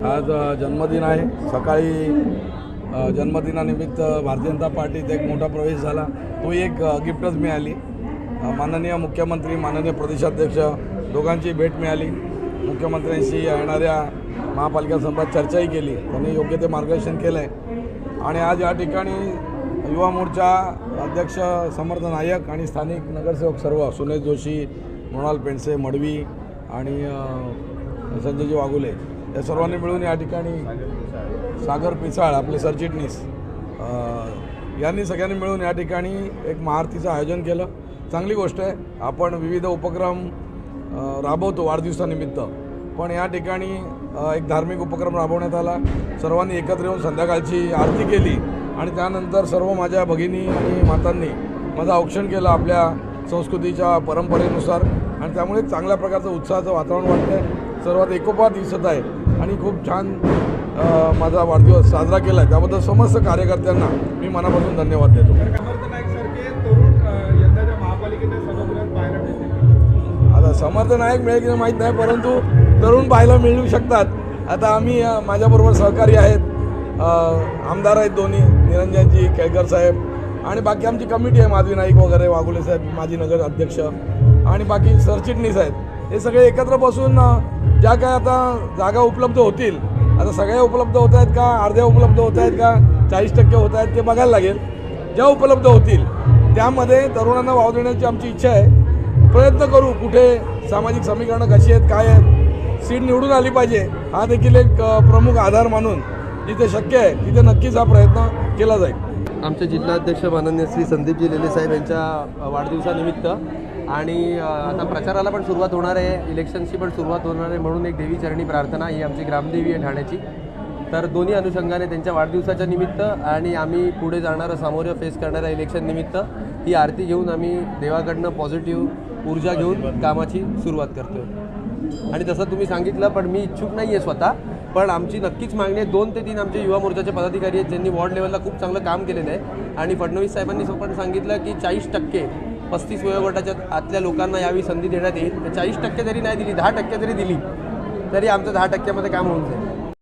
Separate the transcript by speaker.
Speaker 1: आज जन्मदिन आहे। सकाळी जन्मदिनानिमित्त भारतीय जनता पार्टीत एक मोठा प्रवेश झाला, तो एक गिफ्टच मिळाली। माननीय मुख्यमंत्री, माननीय प्रदेशाध्यक्ष दोघांची भेट मिळाली। मुख्यमंत्र्यांशी येणाऱ्या महापालिका संदर्भात चर्चाही केली, त्यांनी योग्य ते मार्गदर्शन केलं आहे। आणि आज या ठिकाणी युवा मोर्चा अध्यक्ष समर्थ नायक आणि स्थानिक नगरसेवक सर्व सुनेश जोशी, मृणाल पेंडसे, मडवी आणि संजयजी वाघुले या सर्वांनी मिळून या ठिकाणी सागर पिसाळ आपले सरचिटणीस यांनी सगळ्यांनी मिळून या ठिकाणी एक महाआरतीचं आयोजन केलं। चांगली गोष्ट आहे। आपण विविध उपक्रम राबवतो वाढदिवसानिमित्त, पण या ठिकाणी एक धार्मिक उपक्रम राबवण्यात आला। सर्वांनी एकत्र येऊन संध्याकाळची आरती केली आणि त्यानंतर सर्व माझ्या भगिनी आणि मातांनी माझं औक्षण केलं आपल्या संस्कृतीच्या परंपरेनुसार, आणि त्यामुळे चांगल्या प्रकारचं उत्साहाचं वातावरण वाटतं आहे। सर्वात एकोपा दिसत आहे आणि खूप छान माझा वाढदिवस साजरा केला आहे। त्याबद्दल समस्त कार्यकर्त्यांना मी मनापासून धन्यवाद देतो। आता समर्थ नायक मिळेल की नाही माहीत नाही, परंतु तरुण पाहायला मिळू शकतात। आता आम्ही माझ्याबरोबर सहकारी आहेत, आमदार आहेत दोन्ही, निरंजनजी केळकर साहेब, आणि बाकी आमची कमिटी आहे, माधवी नाईक वगैरे, वाघुले साहेब माजी नगर अध्यक्ष आणि बाकी सरचिटणीस आहेत। हे सगळे एकत्र बसून ज्या काय आता जागा उपलब्ध होतील, आता सगळ्या उपलब्ध होत आहेत का, अर्ध्या उपलब्ध होत आहेत का, 40% होत आहेत ते बघायला लागेल। ज्या उपलब्ध होतील त्यामध्ये तरुणांना वाव देण्याची आमची इच्छा आहे। प्रयत्न करू, कुठे सामाजिक समीकरणं कशी आहेत, काय आहेत, सीट निवडून आली पाहिजे, हा देखील एक प्रमुख आधार मानून जिथे शक्य आहे तिथे नक्कीच हा प्रयत्न केला जाईल।
Speaker 2: आमचे जिल्हाध्यक्ष माननीय श्री संदीपजी लेले साहेब यांच्या वाढदिवसानिमित्त आणि आता प्रचाराला पण सुरुवात होणार आहे, इलेक्शनची पण सुरुवात होणार आहे, म्हणून एक देवी चरणी प्रार्थना, ही आमची ग्रामदेवी आहे ठाण्याची। तर दोन्ही अनुषंगाने त्यांच्या वाढदिवसाच्या निमित्त आणि आम्ही पुढे जाणारं सामोरं फेस करणाऱ्या इलेक्शन निमित्त ही आरती घेऊन आम्ही देवाकडनं पॉझिटिव्ह ऊर्जा घेऊन कामाची सुरुवात करतो। आणि तसं तुम्ही सांगितलं, पण मी इच्छुक नाही आहे स्वतः, पण आमची नक्कीच मागणी आहे, 2 ते 3 आमचे युवा मोर्चाचे पदाधिकारी आहेत ज्यांनी वॉर्ड लेवलला खूप चांगलं काम केलेलं आहे। आणि फडणवीस साहेबांनी पण सांगितलं की 40% 35 वयोगटाच्या आतल्या लोकांना यावी संधी देण्यात येईल। 40% जरी नाही दिली, 10% जरी दिली तरी आमचं 10%मध्ये काम होऊन जाईल।